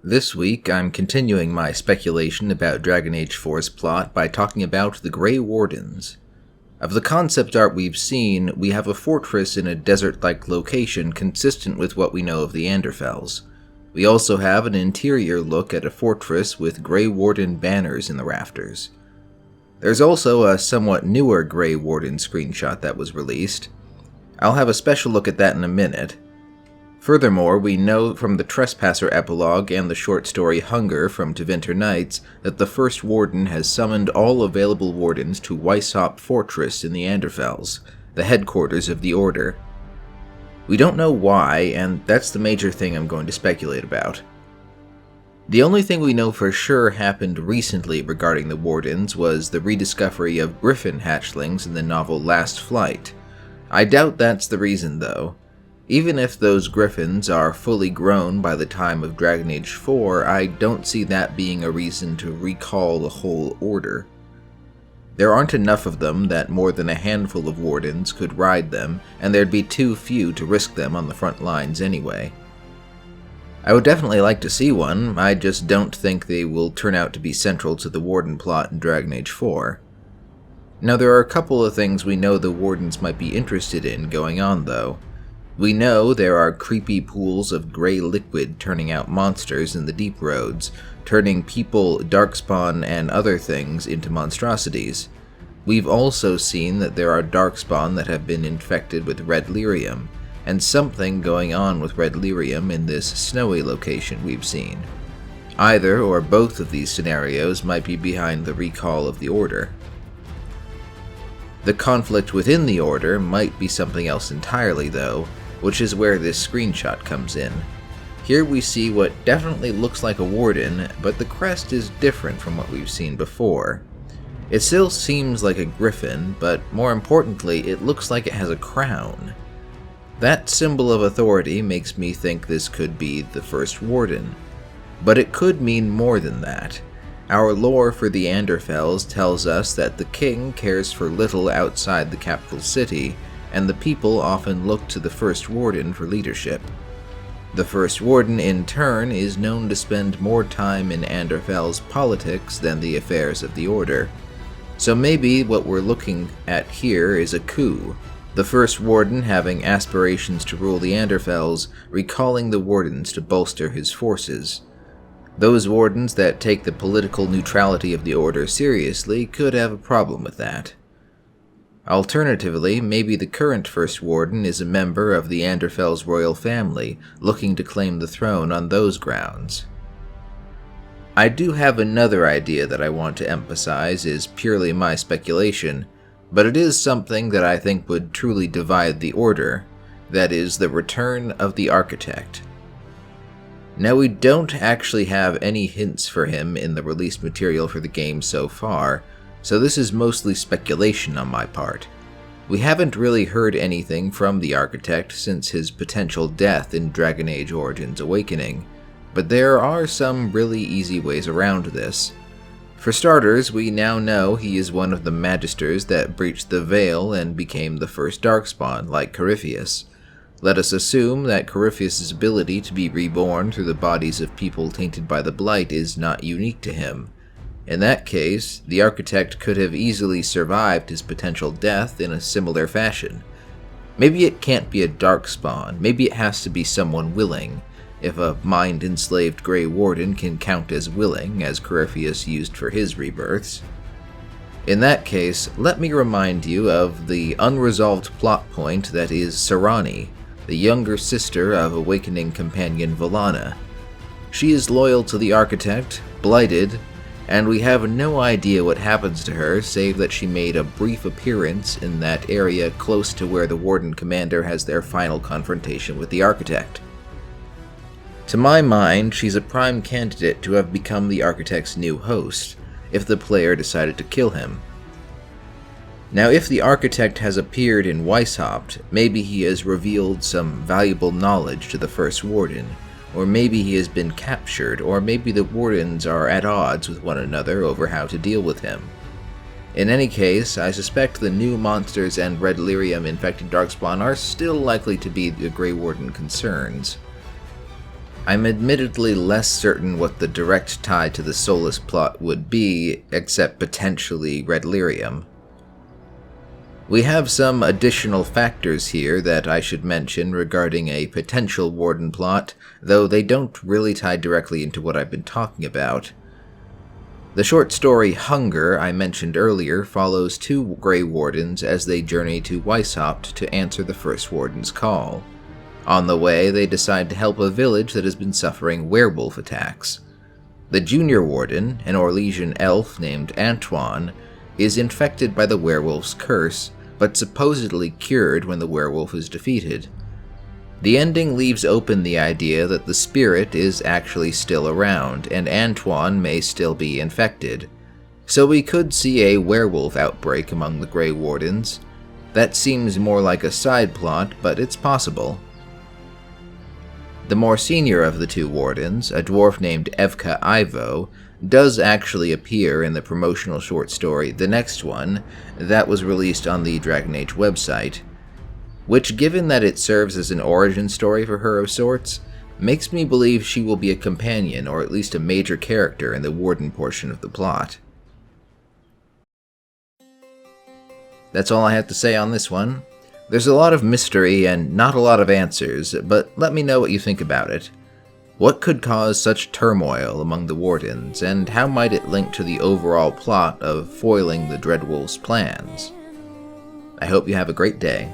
This week, I'm continuing my speculation about Dragon Age 4's plot by talking about the Grey Wardens. Of the concept art we've seen, we have a fortress in a desert-like location consistent with what we know of the Anderfels. We also have an interior look at a fortress with Grey Warden banners in the rafters. There's also a somewhat newer Grey Warden screenshot that was released. I'll have a special look at that in a minute. Furthermore, we know from the Trespasser epilogue and the short story Hunger from Tevinter Nights that the First Warden has summoned all available Wardens to Weisshaupt Fortress in the Anderfels, the headquarters of the Order. We don't know why, and that's the major thing I'm going to speculate about. The only thing we know for sure happened recently regarding the Wardens was the rediscovery of Griffin hatchlings in the novel Last Flight. I doubt that's the reason, though. Even if those griffins are fully grown by the time of Dragon Age 4, I don't see that being a reason to recall the whole order. There aren't enough of them that more than a handful of Wardens could ride them, and there'd be too few to risk them on the front lines anyway. I would definitely like to see one, I just don't think they will turn out to be central to the Warden plot in Dragon Age 4. Now there are a couple of things we know the Wardens might be interested in going on though. We know there are creepy pools of grey liquid turning out monsters in the deep roads, turning people, darkspawn, and other things into monstrosities. We've also seen that there are darkspawn that have been infected with red lyrium, and something going on with red lyrium in this snowy location we've seen. Either or both of these scenarios might be behind the recall of the Order. The conflict within the Order might be something else entirely though, which is where this screenshot comes in. Here we see what definitely looks like a Warden, but the crest is different from what we've seen before. It still seems like a griffin, but more importantly, it looks like it has a crown. That symbol of authority makes me think this could be the First Warden. But it could mean more than that. Our lore for the Anderfels tells us that the king cares for little outside the capital city, and the people often look to the First Warden for leadership. The First Warden, in turn, is known to spend more time in Anderfel's politics than the affairs of the Order. So maybe what we're looking at here is a coup, the First Warden having aspirations to rule the Anderfels, recalling the Wardens to bolster his forces. Those Wardens that take the political neutrality of the Order seriously could have a problem with that. Alternatively, maybe the current First Warden is a member of the Anderfels royal family, looking to claim the throne on those grounds. I do have another idea that I want to emphasize is purely my speculation, but it is something that I think would truly divide the Order, that is, the return of the Architect. Now we don't actually have any hints for him in the released material for the game so far, so this is mostly speculation on my part. We haven't really heard anything from the Architect since his potential death in Dragon Age Origins Awakening, but there are some really easy ways around this. For starters, we now know he is one of the Magisters that breached the Veil and became the first Darkspawn, like Corypheus. Let us assume that Corypheus' ability to be reborn through the bodies of people tainted by the Blight is not unique to him. In that case, the Architect could have easily survived his potential death in a similar fashion. Maybe it can't be a Darkspawn, maybe it has to be someone willing, if a mind-enslaved Grey Warden can count as willing, as Corypheus used for his rebirths. In that case, let me remind you of the unresolved plot point that is Cerani, the younger sister of Awakening companion Volana. She is loyal to the Architect, blighted, and we have no idea what happens to her save that she made a brief appearance in that area close to where the Warden Commander has their final confrontation with the Architect. To my mind, she's a prime candidate to have become the Architect's new host, if the player decided to kill him. Now if the Architect has appeared in Weisshaupt, maybe he has revealed some valuable knowledge to the First Warden, or maybe he has been captured, or maybe the Wardens are at odds with one another over how to deal with him. In any case, I suspect the new monsters and red lyrium infected Darkspawn are still likely to be the Grey Warden concerns. I'm admittedly less certain what the direct tie to the Solus plot would be, except potentially Red Lyrium. We have some additional factors here that I should mention regarding a potential Warden plot, though they don't really tie directly into what I've been talking about. The short story Hunger I mentioned earlier follows two Grey Wardens as they journey to Weisshaupt to answer the first Warden's call. On the way, they decide to help a village that has been suffering werewolf attacks. The junior warden, an Orlesian elf named Antoine, is infected by the werewolf's curse, but supposedly cured when the werewolf is defeated. The ending leaves open the idea that the spirit is actually still around, and Antoine may still be infected. So we could see a werewolf outbreak among the Grey Wardens. That seems more like a side plot, but it's possible. The more senior of the two wardens, a dwarf named Evka Ivo, does actually appear in the promotional short story The Next One that was released on the Dragon Age website, which, given that it serves as an origin story for her of sorts, makes me believe she will be a companion or at least a major character in the Warden portion of the plot. That's all I have to say on this one. There's a lot of mystery and not a lot of answers, but let me know what you think about it. What could cause such turmoil among the Wardens, and how might it link to the overall plot of foiling the Dreadwolf's plans? I hope you have a great day.